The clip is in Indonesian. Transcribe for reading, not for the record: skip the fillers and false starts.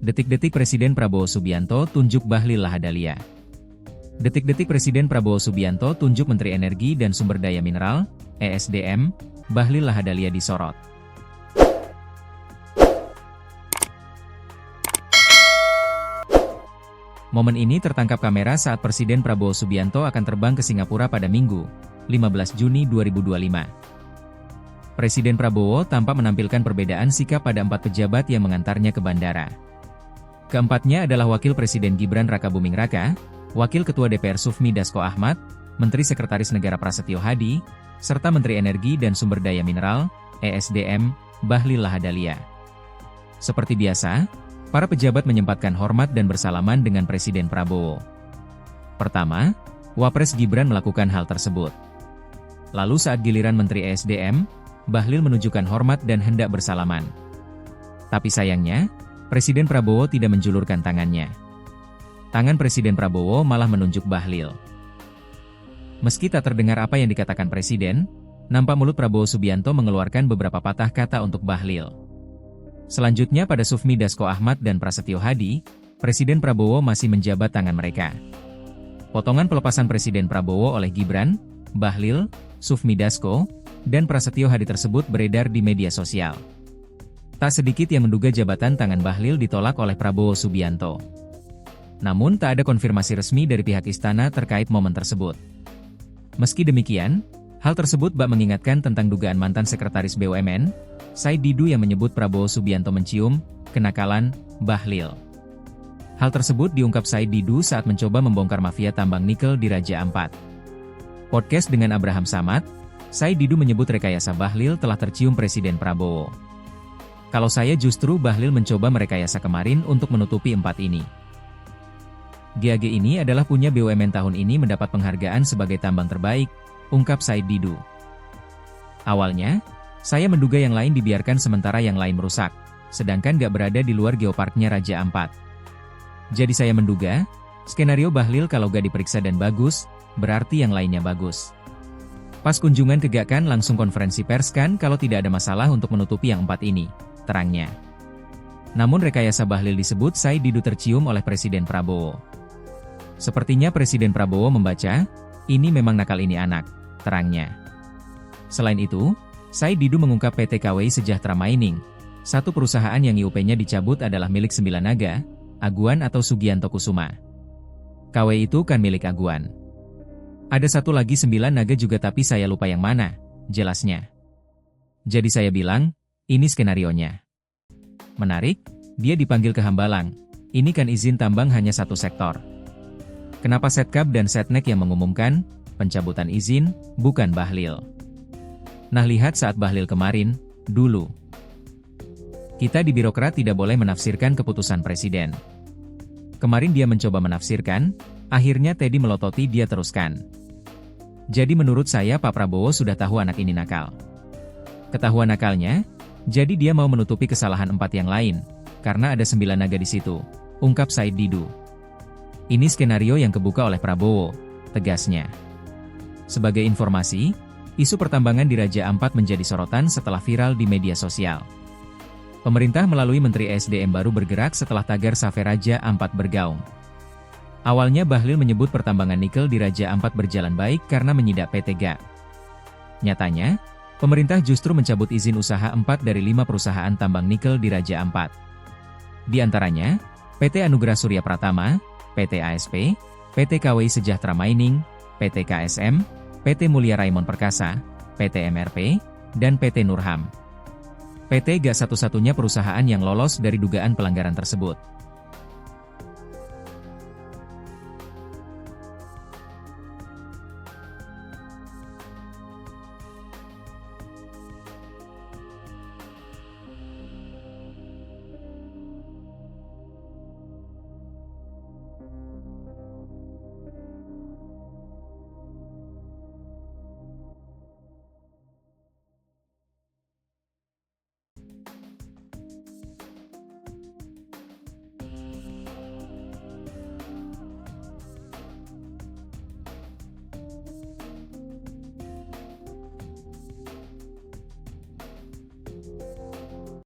Detik-detik Presiden Prabowo Subianto tunjuk Bahlil Lahadalia. Detik-detik Presiden Prabowo Subianto tunjuk Menteri Energi dan Sumber Daya Mineral, (ESDM), Bahlil Lahadalia disorot. Momen ini tertangkap kamera saat Presiden Prabowo Subianto akan terbang ke Singapura pada Minggu, 15 Juni 2025. Presiden Prabowo tampak menampilkan perbedaan sikap pada 4 pejabat yang mengantarnya ke bandara. Keempatnya adalah Wakil Presiden Gibran Rakabuming Raka, Wakil Ketua DPR Sufmi Dasko Ahmad, Menteri Sekretaris Negara Prasetyo Hadi, serta Menteri Energi dan Sumber Daya Mineral, (ESDM), Bahlil Lahadalia. Seperti biasa, para pejabat menyempatkan hormat dan bersalaman dengan Presiden Prabowo. Pertama, Wapres Gibran melakukan hal tersebut. Lalu saat giliran Menteri ESDM, Bahlil menunjukkan hormat dan hendak bersalaman. Tapi sayangnya, Presiden Prabowo tidak menjulurkan tangannya. Tangan Presiden Prabowo malah menunjuk Bahlil. Meski tak terdengar apa yang dikatakan Presiden, nampak mulut Prabowo Subianto mengeluarkan beberapa patah kata untuk Bahlil. Selanjutnya pada Sufmi Dasko Ahmad dan Prasetyo Hadi, Presiden Prabowo masih menjabat tangan mereka. Potongan pelepasan Presiden Prabowo oleh Gibran, Bahlil, Sufmi Dasko, dan Prasetyo Hadi tersebut beredar di media sosial. Tak sedikit yang menduga jabatan tangan Bahlil ditolak oleh Prabowo Subianto. Namun tak ada konfirmasi resmi dari pihak istana terkait momen tersebut. Meski demikian, hal tersebut bak mengingatkan tentang dugaan mantan Sekretaris BUMN, Said Didu yang menyebut Prabowo Subianto mencium kenakalan Bahlil. Hal tersebut diungkap Said Didu saat mencoba membongkar mafia tambang nikel di Raja Ampat. Podcast dengan Abraham Samad, Said Didu menyebut rekayasa Bahlil telah tercium Presiden Prabowo. Kalau saya justru Bahlil mencoba merekayasa kemarin untuk menutupi 4 ini. GAG ini adalah punya BUMN tahun ini mendapat penghargaan sebagai tambang terbaik, ungkap Said Didu. Awalnya, saya menduga yang lain dibiarkan sementara yang lain merusak, sedangkan gak berada di luar geoparknya Raja Ampat. Jadi saya menduga, skenario Bahlil kalau gak diperiksa dan bagus, berarti yang lainnya bagus. Pas kunjungan ke GAG kan langsung konferensi pers kan kalau tidak ada masalah untuk menutupi yang 4 ini, terangnya. Namun rekayasa Bahlil disebut Said Didu tercium oleh Presiden Prabowo. Sepertinya Presiden Prabowo membaca, ini memang nakal ini anak, terangnya. Selain itu, Said Didu mengungkap PT KWI Sejahtera Mining, satu perusahaan yang IUP-nya dicabut adalah milik 9 naga, Aguan atau Sugianto Kusuma. KWI itu kan milik Aguan. Ada satu lagi 9 naga juga tapi saya lupa yang mana, jelasnya. Jadi saya bilang, ini skenarionya. Menarik, dia dipanggil ke Hambalang, ini kan izin tambang hanya satu sektor. Kenapa Setkap dan Setnek yang mengumumkan, pencabutan izin, bukan Bahlil? Nah lihat saat Bahlil kemarin, dulu. Kita di birokrat tidak boleh menafsirkan keputusan Presiden. Kemarin dia mencoba menafsirkan, akhirnya Teddy melototi dia teruskan. Jadi menurut saya Pak Prabowo sudah tahu anak ini nakal. Ketahuan nakalnya, jadi dia mau menutupi kesalahan 4 yang lain, karena ada 9 naga di situ, ungkap Said Didu. Ini skenario yang kebuka oleh Prabowo, tegasnya. Sebagai informasi, isu pertambangan di Raja Ampat menjadi sorotan setelah viral di media sosial. Pemerintah melalui Menteri ESDM baru bergerak setelah tagar Save Raja Ampat bergaung. Awalnya Bahlil menyebut pertambangan nikel di Raja Ampat berjalan baik karena menyidak PT GAG. Nyatanya, pemerintah justru mencabut izin usaha 4 dari 5 perusahaan tambang nikel di Raja Ampat. Di antaranya, PT Anugerah Surya Pratama, PT ASP, PT KWI Sejahtera Mining, PT KSM, PT Mulia Raimon Perkasa, PT MRP, dan PT Nurham. PT GAG satu-satunya perusahaan yang lolos dari dugaan pelanggaran tersebut.